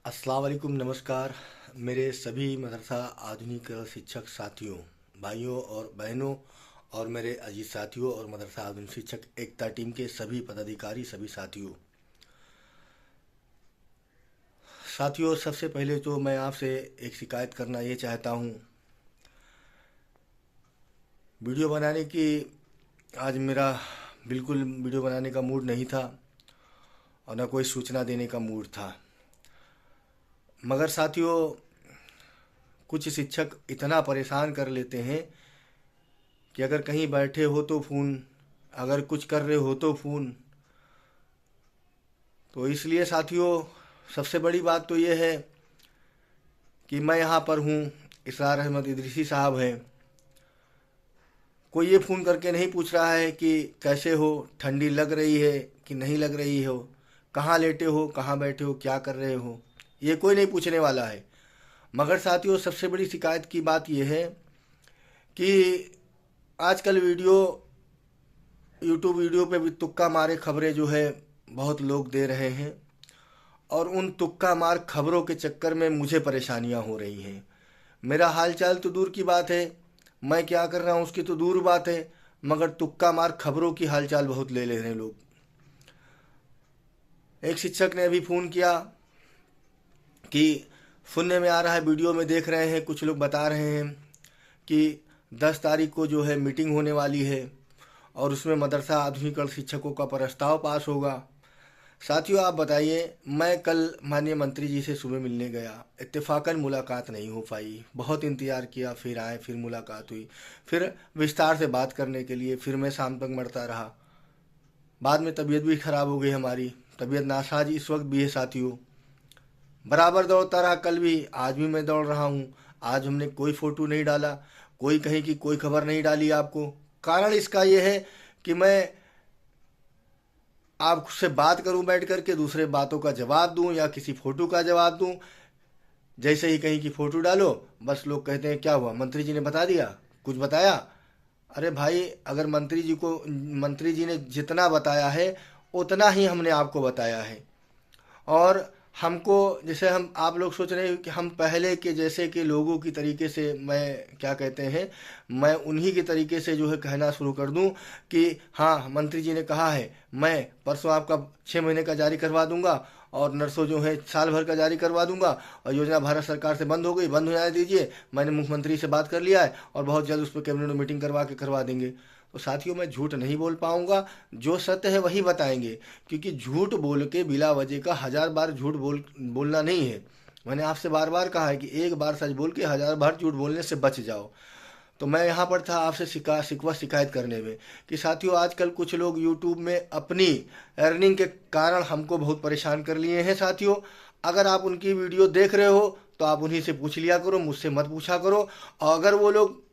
अस्सलाम वालेकुम, नमस्कार। मेरे सभी मदरसा आधुनिक शिक्षक साथियों, भाइयों और बहनों और मेरे अजीज साथियों और मदरसा आधुनिक शिक्षक एकता टीम के सभी पदाधिकारी, सभी साथियों। सबसे पहले तो मैं आपसे एक शिकायत करना ये चाहता हूँ। वीडियो बनाने की आज मेरा बिल्कुल वीडियो बनाने का मूड नहीं था और न कोई सूचना देने का मूड था। मगर साथियों, कुछ शिक्षक इतना परेशान कर लेते हैं कि अगर कहीं बैठे हो तो फ़ोन, अगर कुछ कर रहे हो तो फ़ोन। तो इसलिए साथियों, सबसे बड़ी बात तो ये है कि मैं यहाँ पर हूँ, इसरार अहमद इदरीसी साहब हैं। कोई ये फ़ोन करके नहीं पूछ रहा है कि कैसे हो, ठंडी लग रही है कि नहीं लग रही हो, कहाँ लेटे हो, कहाँ बैठे हो, क्या कर रहे हो, ये कोई नहीं पूछने वाला है। मगर साथियों, सबसे बड़ी शिकायत की बात यह है कि आजकल यूट्यूब वीडियो पे भी तुक्का मारे खबरें जो है बहुत लोग दे रहे हैं और उन तुक्का मार खबरों के चक्कर में मुझे परेशानियां हो रही हैं। मेरा हालचाल तो दूर की बात है, मैं क्या कर रहा हूँ उसकी तो दूर बात है, मगर तुक्का मार खबरों की हालचाल बहुत ले ले रहे हैं लोग। एक शिक्षक ने अभी फ़ोन किया कि सुनने में आ रहा है, वीडियो में देख रहे हैं, कुछ लोग बता रहे हैं कि 10 तारीख को जो है मीटिंग होने वाली है और उसमें मदरसा आधुनिकीकरण शिक्षकों का प्रस्ताव पास होगा। साथियों, आप बताइए, मैं कल माननीय मंत्री जी से सुबह मिलने गया, इत्तेफाकन मुलाकात नहीं हो पाई। बहुत इंतज़ार किया, फिर आए, फिर मुलाकात हुई, फिर विस्तार से बात करने के लिए फिर मैं शाम तक मरता रहा। बाद में तबीयत भी ख़राब हो गई, हमारी तबीयत नासाज इस वक्त भी है साथियों। बराबर दौड़ता रहा, कल भी, आज भी मैं दौड़ रहा हूँ। आज हमने कोई फ़ोटो नहीं डाला, कोई कहीं की कोई खबर नहीं डाली आपको। कारण इसका ये है कि मैं आपसे बात करूं बैठ कर के, दूसरे बातों का जवाब दूं या किसी फ़ोटो का जवाब दूं। जैसे ही कहीं की फ़ोटो डालो, बस लोग कहते हैं क्या हुआ, मंत्री जी ने बता दिया, कुछ बताया। अरे भाई, अगर मंत्री जी ने जितना बताया है उतना ही हमने आपको बताया है। और हमको, जैसे हम आप लोग सोच रहे हैं कि हम पहले के जैसे के लोगों की तरीके से, मैं क्या कहते हैं, मैं उन्हीं के तरीके से जो है कहना शुरू कर दूं कि हाँ, मंत्री जी ने कहा है, मैं परसों आपका 6 महीने का जारी करवा दूंगा और नर्सों जो है साल भर का जारी करवा दूंगा, और योजना भारत सरकार से बंद हो गई, बंद हो जाने दीजिए, मैंने मुख्यमंत्री से बात कर लिया है और बहुत जल्द उस पर कैबिनेट में मीटिंग करवा देंगे। तो साथियों, मैं झूठ नहीं बोल पाऊंगा, जो सत्य है वही बताएंगे, क्योंकि झूठ बोल के बिला वजह का 1000 बार बोलना नहीं है। मैंने आपसे बार बार कहा है कि एक बार सच बोल के 1000 बार झूठ बोलने से बच जाओ। तो मैं यहाँ पर था आपसे शिकायत करने में कि साथियों, आजकल कुछ लोग यूट्यूब में अपनी अर्निंग के कारण हमको बहुत परेशान कर लिए हैं साथियों। अगर आप उनकी वीडियो देख रहे हो तो आप उन्हीं से पूछ लिया करो, मुझसे मत पूछा करो। और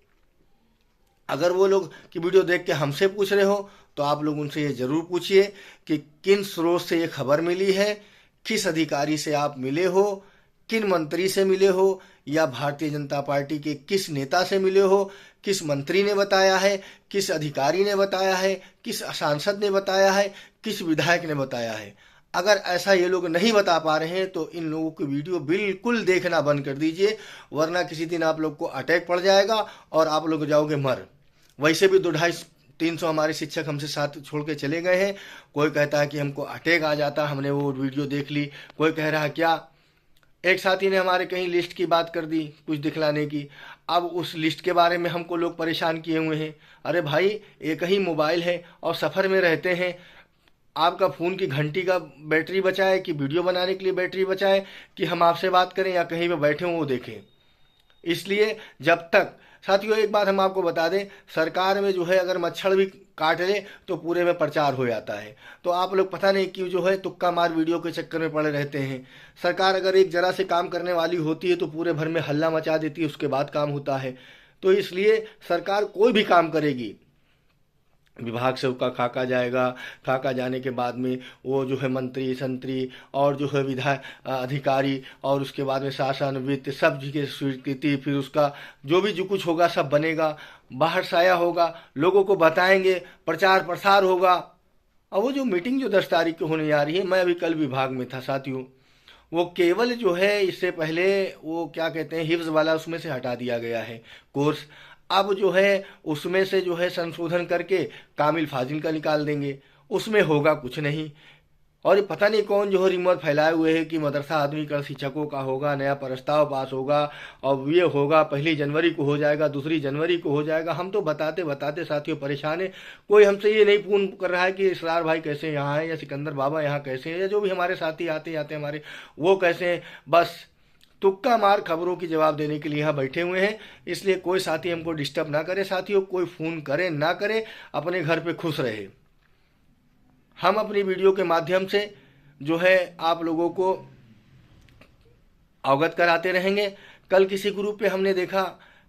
अगर वो लोग की वीडियो देख के हमसे पूछ रहे हो तो आप लोग उनसे ये ज़रूर पूछिए कि किन स्रोत से ये खबर मिली है, किस अधिकारी से आप मिले हो, किन मंत्री से मिले हो, या भारतीय जनता पार्टी के किस नेता से मिले हो, किस मंत्री ने बताया है, किस अधिकारी ने बताया है, किस सांसद ने बताया है, किस विधायक ने बताया है। अगर ऐसा ये लोग नहीं बता पा रहे हैं तो इन लोगों की वीडियो बिल्कुल देखना बंद कर दीजिए, वरना किसी दिन आप लोग को अटैक पड़ जाएगा और आप लोग जाओगे मर। वैसे भी 200-250-300 हमारे शिक्षक हमसे साथ छोड़ के चले गए हैं। कोई कहता है कि हमको अटैक आ जाता, हमने वो वीडियो देख ली। कोई कह रहा है क्या, एक साथी ने हमारे कहीं लिस्ट की बात कर दी कुछ दिखलाने की, अब उस लिस्ट के बारे में हमको लोग परेशान किए हुए हैं। अरे भाई, एक ही मोबाइल है और सफ़र में रहते हैं, आपका फ़ोन की घंटी का बैटरी बचाए कि वीडियो बनाने के लिए बैटरी बचाए कि हम आपसे बात करें या कहीं पे बैठे हों वो देखें। इसलिए जब तक, साथियों एक बात हम आपको बता दें, सरकार में जो है अगर मच्छर भी काट ले तो पूरे में प्रचार हो जाता है। तो आप लोग पता नहीं क्यों जो है तुक्का मार वीडियो के चक्कर में पड़े रहते हैं। सरकार अगर एक जरा से काम करने वाली होती है तो पूरे भर में हल्ला मचा देती है, उसके बाद काम होता है। तो इसलिए सरकार कोई भी काम करेगी, विभाग से उसका खाका जाएगा, खाका जाने के बाद में वो जो है मंत्री संतरी और जो है विधायक अधिकारी, और उसके बाद में शासन वित्त सब जी की स्वीकृति, फिर उसका जो भी जो कुछ होगा सब बनेगा, बाहर साया होगा, लोगों को बताएंगे, प्रचार प्रसार होगा। और वो जो मीटिंग जो 10 तारीख को होने जा रही है, मैं अभी कल विभाग में था साथियों, वो केवल जो है इससे पहले वो क्या कहते हैं हिफ्ज वाला उसमें से हटा दिया गया है कोर्स। अब जो है उसमें से जो है संशोधन करके कामिल फाजिल का निकाल देंगे, उसमें होगा कुछ नहीं। और ये पता नहीं कौन जो है रिमोट फैलाए हुए है कि मदरसा आधुनिकरण शिक्षकों का होगा, नया प्रस्ताव पास होगा और ये होगा 1 जनवरी को हो जाएगा, 2 जनवरी को हो जाएगा। हम तो बताते बताते साथियों परेशान है। कोई हमसे ये नहीं फोन कर रहा है कि इसरार भाई कैसे यहाँ है, या सिकंदर बाबा यहाँ कैसे हैं, या जो भी हमारे साथी आते आते हमारे वो कैसे हैं। बस तुक्का मार खबरों की जवाब देने के लिए यहाँ बैठे हुए हैं। इसलिए कोई साथी हमको डिस्टर्ब ना करे साथियों, कोई फ़ोन करे ना करे, अपने घर पे खुश रहे। हम अपनी वीडियो के माध्यम से जो है आप लोगों को अवगत कराते रहेंगे। कल किसी ग्रुप पे हमने देखा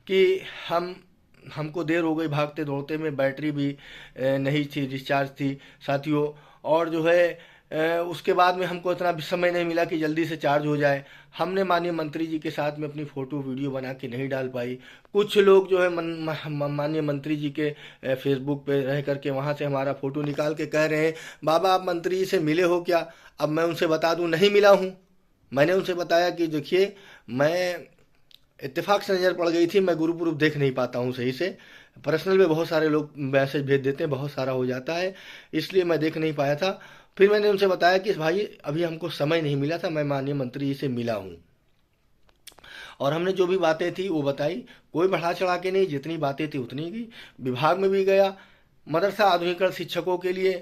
कि हमको देर हो गई भागते दौड़ते में, बैटरी भी नहीं थी, डिस्चार्ज थी साथियों। और जो है उसके बाद में हमको इतना भी समय नहीं मिला कि जल्दी से चार्ज हो जाए। हमने माननीय मंत्री जी के साथ में अपनी फ़ोटो वीडियो बना के नहीं डाल पाई। कुछ लोग जो है माननीय मंत्री जी के फेसबुक पे रह करके वहाँ से हमारा फ़ोटो निकाल के कह रहे हैं बाबा आप मंत्री जी से मिले हो क्या। अब मैं उनसे बता दूं नहीं मिला हूँ। मैंने उनसे बताया कि देखिए मैं इत्तेफाक से नज़र पड़ गई थी, मैं गुरुपुरब देख नहीं पाता हूँ सही से। पर्सनल में बहुत सारे लोग मैसेज भेज देते हैं, बहुत सारा हो जाता है, इसलिए मैं देख नहीं पाया था। फिर मैंने उनसे बताया कि भाई अभी हमको समय नहीं मिला था, मैं माननीय मंत्री जी से मिला हूँ। और हमने जो भी बातें थी वो बताई, कोई बढ़ा चढ़ा के नहीं, जितनी बातें थी उतनी की। विभाग में भी गया, मदरसा आधुनिकरण शिक्षकों के लिए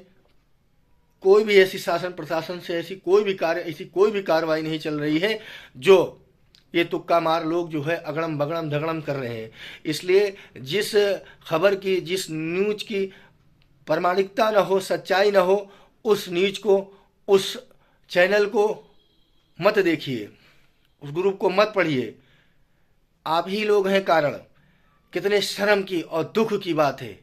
कोई भी ऐसी शासन प्रशासन से ऐसी कोई भी कार्रवाई नहीं चल रही है जो ये तुक्का मार लोग जो है अगड़म बगड़म धगड़म कर रहे हैं। इसलिए जिस खबर की, जिस न्यूज की प्रामाणिकता न हो, सच्चाई न हो, उस न्यूज को, उस चैनल को मत देखिए, उस ग्रुप को मत पढ़िए। आप ही लोग हैं कारण। कितने शर्म की और दुख की बात है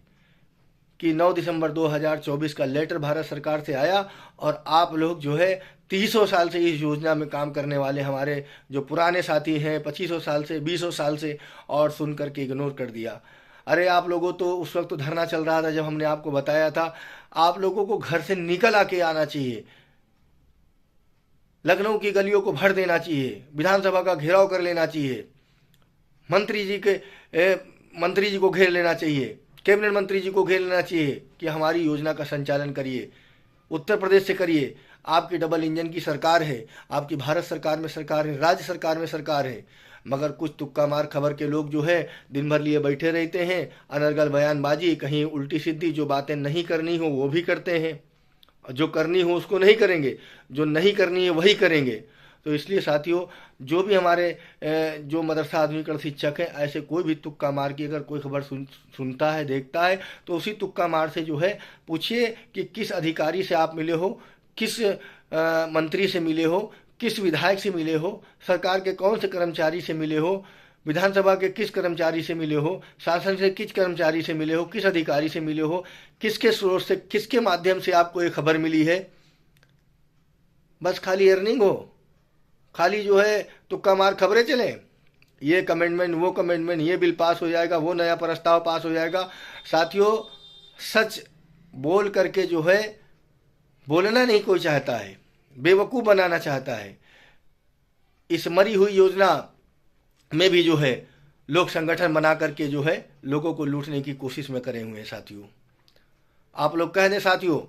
कि 9 दिसंबर 2024 का लेटर भारत सरकार से आया और आप लोग जो है 30 साल से इस योजना में काम करने वाले हमारे जो पुराने साथी हैं 25 साल से, 20 साल से, और सुन करके इग्नोर कर दिया। अरे आप लोगों तो उस वक्त तो धरना चल रहा था जब हमने आपको बताया था। आप लोगों को घर से निकल आके आना चाहिए, लखनऊ की गलियों को भर देना चाहिए, विधानसभा का घेराव कर लेना चाहिए, मंत्री जी को घेर लेना चाहिए, कैबिनेट मंत्री जी को घेर लेना चाहिए कि हमारी योजना का संचालन करिए, उत्तर प्रदेश से करिए। आपकी डबल इंजन की सरकार है, आपकी भारत सरकार में सरकार है, राज्य सरकार में सरकार है, मगर कुछ तुक्का मार खबर के लोग जो है दिन भर लिए बैठे रहते हैं, अनर्गल बयानबाजी, कहीं उल्टी सीधी, जो बातें नहीं करनी हो वो भी करते हैं, जो करनी हो उसको नहीं करेंगे, जो नहीं करनी है वही करेंगे। तो इसलिए साथियों जो भी हमारे जो मदरसा आधुनिकरण शिक्षक हैं, ऐसे कोई भी तुक्का मार की अगर कोई खबर सुनता है, देखता है, तो उसी तुक्का मार से जो है पूछिए कि किस अधिकारी से आप मिले हो, किस मंत्री से मिले हो, किस विधायक से मिले हो, सरकार के कौन से कर्मचारी से मिले हो, विधानसभा के किस कर्मचारी से मिले हो, शासन से किस कर्मचारी से मिले हो, किस अधिकारी से मिले हो, किसके स्रोत से, किसके माध्यम से आपको ये खबर मिली है। बस खाली अर्निंग हो, खाली जो है तुक्का मार खबरें चलें, ये कमेंटमेंट, वो कमेंटमेंट, ये बिल पास हो जाएगा, वो नया प्रस्ताव पास हो जाएगा। साथियों सच बोल करके जो है बोलना नहीं कोई चाहता है, बेवकूफ़ बनाना चाहता है। इस मरी हुई योजना में भी जो है लोग संगठन बना करके जो है लोगों को लूटने की कोशिश में करे हुए हैं। साथियों आप लोग कह दें साथियों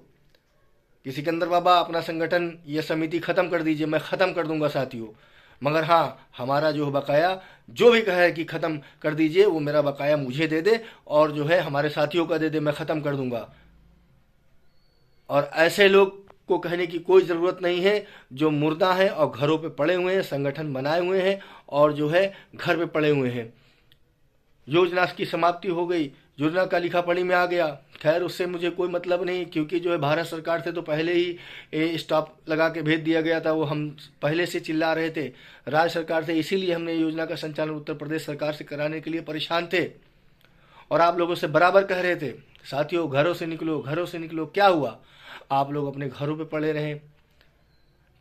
कि सिकंदर बाबा अपना संगठन या समिति ख़त्म कर दीजिए, मैं ख़त्म कर दूंगा साथियों, मगर हाँ हमारा जो बकाया जो भी कहे कि ख़त्म कर दीजिए वो मेरा बकाया मुझे दे दे और जो है हमारे साथियों का दे दे, मैं ख़त्म कर दूंगा। और ऐसे लोग को कहने की कोई ज़रूरत नहीं है जो मुर्दा हैं और घरों पे पड़े हुए हैं, संगठन बनाए हुए हैं और जो है घर पे पड़े हुए हैं। योजना की समाप्ति हो गई, योजना का लिखा पढ़ी में आ गया, खैर उससे मुझे कोई मतलब नहीं, क्योंकि जो है भारत सरकार से तो पहले ही स्टॉप लगा के भेज दिया गया था, वो हम पहले से चिल्ला रहे थे। राज्य सरकार से इसीलिए हमने योजना का संचालन उत्तर प्रदेश सरकार से कराने के लिए परेशान थे और आप लोगों से बराबर कह रहे थे साथियों घरों से निकलो, घरों से निकलो। क्या हुआ? आप लोग अपने घरों पे पड़े रहे।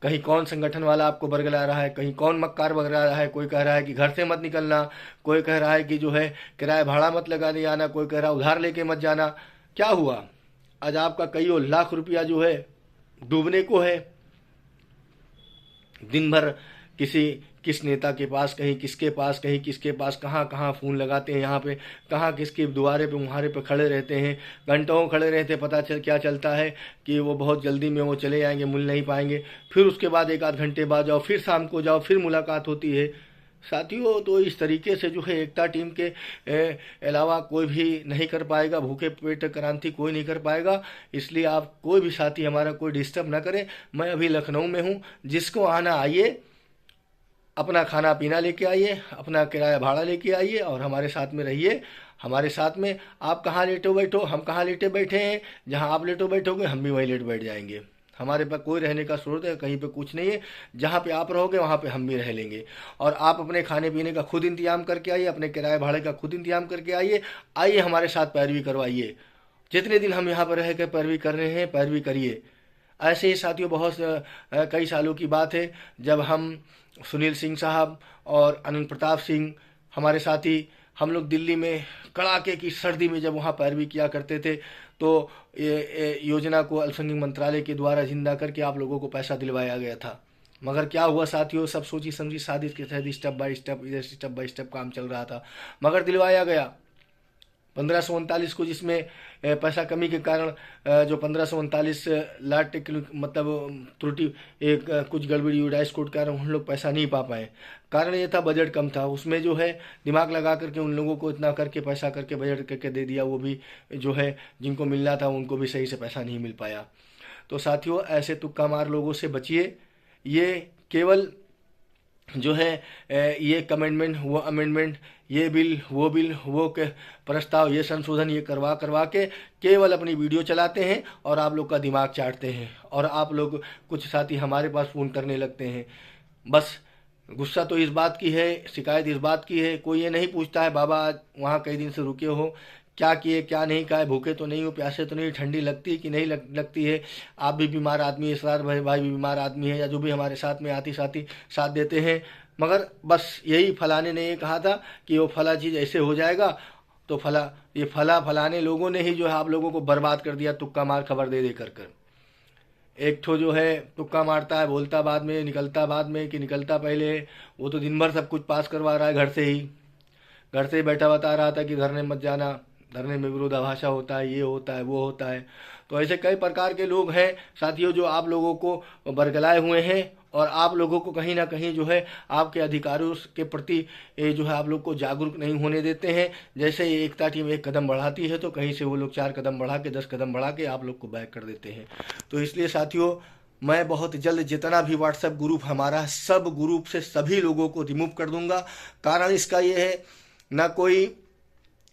कहीं कौन संगठन वाला आपको बरगला रहा है, कहीं कौन मक्कार बरगला रहा है। कोई कह रहा है कि घर से मत निकलना, कोई कह रहा है कि जो है किराया भाड़ा मत लगाने आना, कोई कह रहा है उधार लेके मत जाना। क्या हुआ? आज आपका कईयों लाख रुपया जो है डूबने को है। दिन भर किस नेता के पास, कहीं किसके पास, कहीं किसके पास, कहाँ कहाँ फ़ोन लगाते हैं, यहाँ पे कहाँ किसके द्वारे पे मुहारे पे खड़े रहते हैं, घंटों खड़े रहते हैं। पता क्या चलता है कि वो बहुत जल्दी में वो चले जाएंगे, मिल नहीं पाएंगे। फिर उसके बाद एक आध घंटे बाद जाओ, फिर शाम को जाओ, फिर मुलाकात होती है। साथियों, तो इस तरीके से जो है एकता टीम के अलावा कोई भी नहीं कर पाएगा, भूखे पेट क्रांति कोई नहीं कर पाएगा। इसलिए आप कोई भी साथी हमारा कोई डिस्टर्ब ना करें। मैं अभी लखनऊ में हूँ, जिसको आना आइए, अपना खाना पीना लेके आइए, अपना किराया भाड़ा लेके आइए और हमारे साथ में रहिए। हमारे साथ में आप कहाँ लेटो बैठो, हम कहाँ लेटे बैठे हैं, जहाँ आप लेटो बैठोगे हम भी वहीं लेट बैठ जाएंगे। हमारे पास कोई रहने का स्रोत है कहीं पे कुछ नहीं है। जहाँ पे आप रहोगे वहाँ पे हम भी रह लेंगे। और आप अपने खाने पीने का खुद इंतजाम करके आइए, अपने किराए भाड़े का खुद इंतजाम करके आइए। आइए हमारे साथ पैरवी करवाइए। जितने दिन हम यहाँ पर रह कर पैरवी कर रहे हैं, पैरवी करिए। ऐसे ही साथियों, बहुत कई सालों की बात है जब हम सुनील सिंह साहब और अनिल प्रताप सिंह हमारे साथी, हम लोग दिल्ली में कड़ाके की सर्दी में जब वहाँ पैरवी किया करते थे, तो ये योजना को अल्पसंख्यक मंत्रालय के द्वारा जिंदा करके आप लोगों को पैसा दिलवाया गया था। मगर क्या हुआ साथियों, सब सोची समझी साजिश के तहत स्टेप बाय स्टेप, इधर स्टेप बाय स्टेप काम चल रहा था, मगर दिलवाया गया। 1539 को, जिसमें पैसा कमी के कारण जो 1539 लाख मतलब त्रुटि, एक कुछ गड़बड़ी डाइस कोड के कारण हम लोग पैसा नहीं पा पाए। कारण ये था बजट कम था, उसमें जो है दिमाग लगा करके उन लोगों को इतना करके पैसा करके बजट करके दे दिया, वो भी जो है जिनको मिलना था उनको भी सही से पैसा नहीं मिल पाया। तो साथियों, ऐसे तुक्का मार लोगों से बचिए। ये केवल जो है ये कमेंडमेंट, वो अमेंडमेंट, ये बिल, वो के प्रस्ताव, ये संशोधन, ये करवा करवा के केवल अपनी वीडियो चलाते हैं और आप लोग का दिमाग चाटते हैं। और आप लोग, कुछ साथी हमारे पास फ़ोन करने लगते हैं। बस गुस्सा तो इस बात की है, शिकायत इस बात की है, कोई ये नहीं पूछता है बाबा आज वहाँ कई दिन से रुके हो, क्या किए क्या नहीं खाए, भूखे तो नहीं हो, प्यासे तो नहीं, ठंडी लगती है कि नहीं लगती है, आप भी बीमार आदमी है, इसरार भाई भी बीमार आदमी है, या जो भी हमारे साथ में आती साथी साथ देते हैं। मगर बस यही फलाने ने ये कहा था कि वो फला चीज़ ऐसे हो जाएगा, तो फलाने लोगों ने ही जो है आप लोगों को बर्बाद कर दिया, तुक्का मार खबर दे कर। एक ठो जो है तुक्का मारता है, बोलता बाद में, निकलता बाद में, कि निकलता पहले। वो तो दिन भर सब कुछ पास करवा रहा है घर से ही बैठा बता रहा था कि धरने मत जाना, धरने में विरोधाभासा होता है, ये होता है, वो होता है। तो ऐसे कई प्रकार के लोग हैं साथियों जो आप लोगों को बरगलाए हुए हैं और आप लोगों को कहीं ना कहीं जो है आपके अधिकारों के प्रति जो है आप लोग को जागरूक नहीं होने देते हैं। जैसे ही एकता टीम एक कदम बढ़ाती है तो कहीं से वो लोग 4 कदम बढ़ा के 10 कदम बढ़ा के आप लोग को बैक कर देते हैं। तो इसलिए साथियों, मैं बहुत जल्द जितना भी व्हाट्सएप ग्रुप हमारा, सब ग्रुप से सभी लोगों को रिमूव कर दूंगा। कारण इसका ये है, ना कोई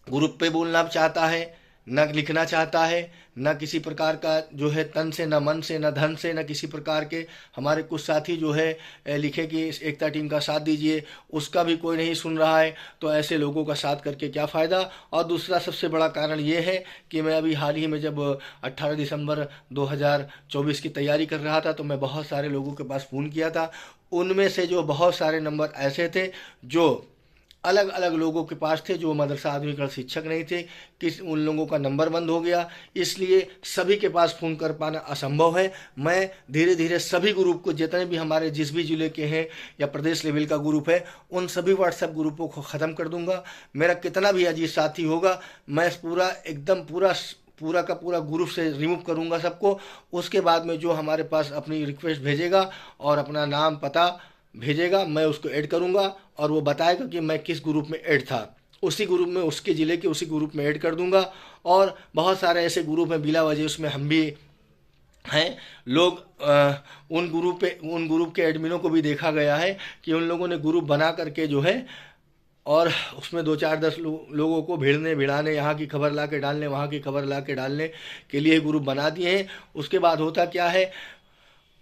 ग्रुप पे बोलना चाहता है, न लिखना चाहता है, न किसी प्रकार का जो है तन से, न मन से, न धन से, न किसी प्रकार के। हमारे कुछ साथी जो है लिखे कि इस एकता टीम का साथ दीजिए, उसका भी कोई नहीं सुन रहा है। तो ऐसे लोगों का साथ करके क्या फ़ायदा। और दूसरा सबसे बड़ा कारण ये है कि मैं अभी हाल ही में जब 18 दिसंबर 2024 की तैयारी कर रहा था, तो मैं बहुत सारे लोगों के पास फ़ोन किया था। उनमें से जो बहुत सारे नंबर ऐसे थे जो अलग अलग लोगों के पास थे, जो मदरसा आधुनिकरण शिक्षक नहीं थे, उन लोगों का नंबर बंद हो गया। इसलिए सभी के पास फ़ोन कर पाना असंभव है। मैं धीरे धीरे सभी ग्रुप को, जितने भी हमारे जिस भी ज़िले के हैं या प्रदेश लेवल का ग्रुप है, उन सभी व्हाट्सएप ग्रुपों को ख़त्म कर दूंगा। मेरा कितना भी अजीज साथी होगा, मैं पूरा एकदम पूरा का पूरा ग्रुप से रिमूव करूंगा सबको। उसके बाद में जो हमारे पास अपनी रिक्वेस्ट भेजेगा और अपना नाम पता भेजेगा, मैं उसको ऐड करूंगा और वो बताएगा कि मैं किस ग्रुप में ऐड था, उसी ग्रुप में, उसके ज़िले के उसी ग्रुप में ऐड कर दूंगा। और बहुत सारे ऐसे ग्रुप हैं बिला वजह उसमें हम भी हैं लोग। उन ग्रुप के एडमिनों को भी देखा गया है कि उन लोगों ने ग्रुप बना करके जो है, और उसमें 2-4-10 लोगों को भिड़ाने, यहाँ की खबर ला के डालने, वहाँ की खबर ला के डालने के लिए ग्रुप बना दिए हैं। उसके बाद होता क्या है,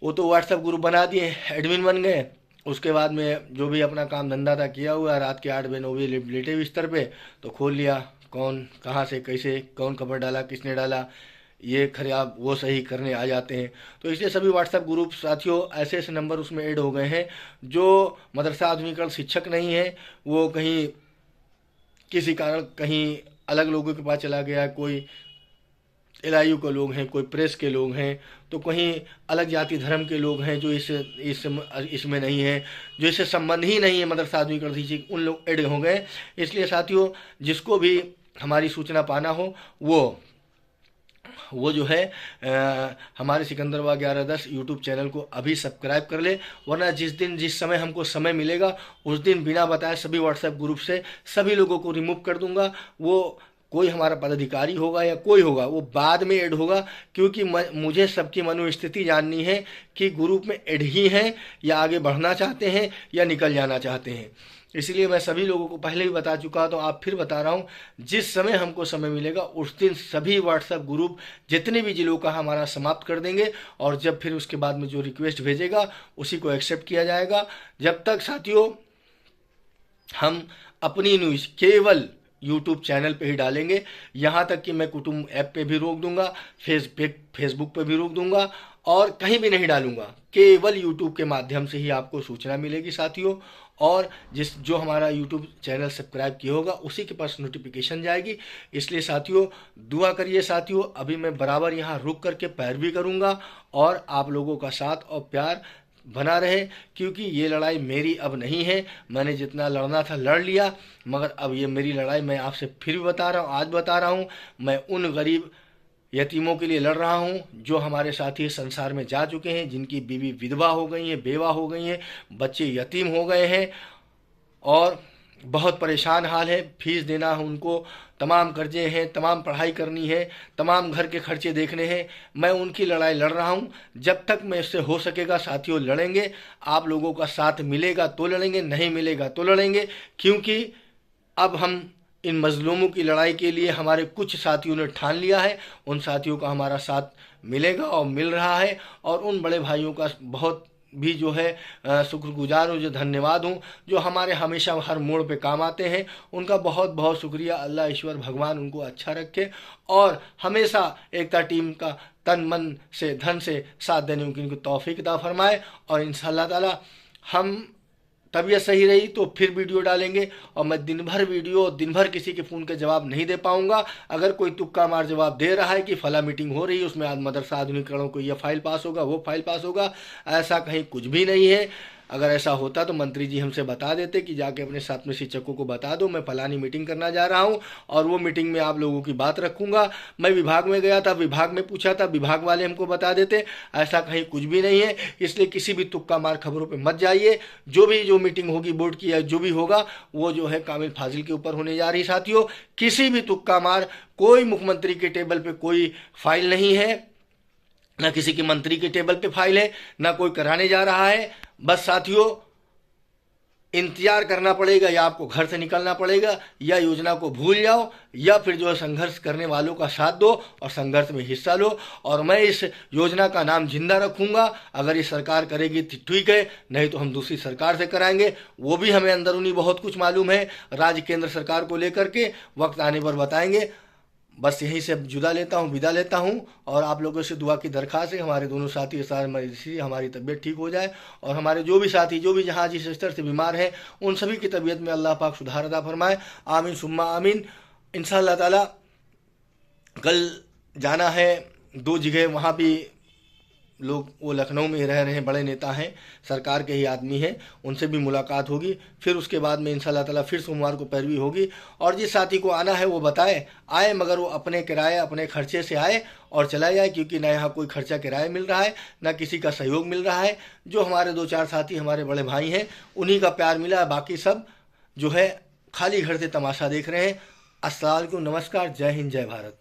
वो तो व्हाट्सएप ग्रुप बना दिए, एडमिन बन गए। उसके बाद में जो भी अपना काम धंधा था किया हुआ, रात के 8 बजे 9 बजे लेटे बिस्तर पे, तो खोल लिया कौन कहाँ से कैसे कौन खबर डाला, किसने डाला, ये खराब वो सही करने आ जाते हैं। तो इसलिए सभी व्हाट्सएप ग्रुप साथियों, ऐसे ऐसे नंबर उसमें ऐड हो गए हैं जो मदरसा आधुनिकरण शिक्षक नहीं है, वो कहीं किसी कारण कहीं अलग लोगों के पास चला गया, कोई एलआईयू के लोग हैं, कोई प्रेस के लोग हैं, तो कहीं अलग जाति धर्म के लोग हैं जो इसमें नहीं है, जो इससे संबंध ही नहीं है मदरसा आधुनिक अर्धशैक्षिक, उन लोग ऐड हो गए। इसलिए साथियों, जिसको भी हमारी सूचना पाना हो वो जो है हमारे सिकंदराबाद 1110 यूट्यूब चैनल को अभी सब्सक्राइब कर ले, वरना जिस समय हमको समय मिलेगा उस दिन बिना बताए सभी व्हाट्सएप ग्रुप से सभी लोगों को रिमूव कर दूंगा। वो कोई हमारा पदाधिकारी होगा या कोई होगा वो बाद में ऐड होगा, क्योंकि मुझे सबकी मनोस्थिति जाननी है कि ग्रुप में ऐड ही हैं या आगे बढ़ना चाहते हैं या निकल जाना चाहते हैं। इसलिए मैं सभी लोगों को पहले भी बता चुका, तो आप फिर बता रहा हूँ, जिस समय हमको समय मिलेगा उस दिन सभी व्हाट्सएप ग्रुप जितने भी जिलों का हमारा समाप्त कर देंगे, और जब फिर उसके बाद में जो रिक्वेस्ट भेजेगा उसी को एक्सेप्ट किया जाएगा। जब तक साथियों हम अपनी न्यूज़ केवल यूट्यूब चैनल पे ही डालेंगे, यहाँ तक कि मैं कुटुंब ऐप पे भी रोक दूंगा, फेसबुक पे भी रोक दूंगा और कहीं भी नहीं डालूंगा, केवल यूट्यूब के माध्यम से ही आपको सूचना मिलेगी साथियों। और जो हमारा यूट्यूब चैनल सब्सक्राइब किया होगा उसी के पास नोटिफिकेशन जाएगी। इसलिए साथियों दुआ करिए साथियों, अभी मैं बराबर यहाँ रुक करके पैरवी करूँगा और आप लोगों का साथ और प्यार बना रहे, क्योंकि ये लड़ाई मेरी अब नहीं है। मैंने जितना लड़ना था लड़ लिया, मगर अब ये मेरी लड़ाई, मैं आपसे फिर भी बता रहा हूँ, आज बता रहा हूँ, मैं उन गरीब यतीमों के लिए लड़ रहा हूँ जो हमारे साथी संसार में जा चुके हैं, जिनकी बीवी विधवा हो गई हैं, बेवा हो गई हैं, बच्चे यतीम हो गए हैं और बहुत परेशान हाल है। फीस देना है उनको, तमाम कर्जे हैं, तमाम पढ़ाई करनी है, तमाम घर के खर्चे देखने हैं। मैं उनकी लड़ाई लड़ रहा हूं। जब तक मैं इससे हो सकेगा साथियों लड़ेंगे। आप लोगों का साथ मिलेगा तो लड़ेंगे, नहीं मिलेगा तो लड़ेंगे, क्योंकि अब हम इन मजलूमों की लड़ाई के लिए हमारे कुछ साथियों ने ठान लिया है। उन साथियों का हमारा साथ मिलेगा और मिल रहा है, और उन बड़े भाइयों का बहुत भी जो है शुक्रगुजार हूँ, जो धन्यवाद हूँ, जो हमारे हमेशा हर मोड़ पे काम आते हैं। उनका बहुत बहुत शुक्रिया। अल्लाह ईश्वर भगवान उनको अच्छा रखे और हमेशा एकता टीम का तन मन से धन से साथ देने की उनको तौफीक अता फरमाए। और इंशाअल्लाह ताला हम तबीयत सही रही तो फिर वीडियो डालेंगे, और मैं दिन भर किसी के फ़ोन के जवाब नहीं दे पाऊंगा। अगर कोई तुक्का मार जवाब दे रहा है कि फला मीटिंग हो रही है, उसमें आज मदरसा आधुनिकीकरण को यह फाइल पास होगा, वो फाइल पास होगा, ऐसा कहीं कुछ भी नहीं है। अगर ऐसा होता तो मंत्री जी हमसे बता देते कि जाके अपने साथ में शिक्षकों को बता दो मैं फलानी मीटिंग करना जा रहा हूँ और वो मीटिंग में आप लोगों की बात रखूंगा। मैं विभाग में गया था, विभाग में पूछा था, विभाग वाले हमको बता देते। ऐसा कहीं कुछ भी नहीं है। इसलिए किसी भी तुक्का मार खबरों पे मत जाइए। जो मीटिंग होगी बोर्ड की या जो भी होगा वो जो है कामिल फाजिल के ऊपर होने जा रही। साथियों किसी भी तुक्का मार, कोई मुख्यमंत्री के टेबल पे कोई फाइल नहीं है, ना किसी के मंत्री के टेबल पे फाइल है, ना कोई कराने जा रहा है। बस साथियों इंतजार करना पड़ेगा, या आपको घर से निकलना पड़ेगा, या योजना को भूल जाओ, या फिर जो है संघर्ष करने वालों का साथ दो और संघर्ष में हिस्सा लो। और मैं इस योजना का नाम जिंदा रखूंगा। अगर ये सरकार करेगी तो ठीक है, नहीं तो हम दूसरी सरकार से कराएंगे। वो भी हमें अंदरूनी बहुत कुछ मालूम है राज्य केंद्र सरकार को लेकर के, वक्त आने पर बताएंगे। बस यहीं से विदा लेता हूँ और आप लोगों से दुआ की दरख्वास्त है हमारे दोनों साथी हमारी तबीयत ठीक हो जाए, और हमारे जो भी साथी जो भी जहाँ जिस स्तर से बीमार हैं उन सभी की तबीयत में अल्लाह पाक सुधार अता फरमाए। आमीन सुम्मा आमीन। इंशाअल्लाह ताला कल जाना है 2 जगह, वहाँ भी लोग, वो लखनऊ में ही रह रहे हैं, बड़े नेता हैं, सरकार के ही आदमी हैं, उनसे भी मुलाकात होगी। फिर उसके बाद में इंशाअल्लाह ताला फिर सोमवार को पैरवी होगी। और जिस साथी को आना है वो आए, मगर वो अपने किराए अपने खर्चे से आए और चला जाए, क्योंकि ना यहाँ कोई खर्चा किराया मिल रहा है, ना किसी का सहयोग मिल रहा है। जो हमारे 2-4 साथी हमारे बड़े भाई हैं उन्हीं का प्यार मिला है, बाकी सब जो है खाली घर से तमाशा देख रहे हैं। अस्सलाम वालेकुम, नमस्कार, जय हिंद, जय भारत।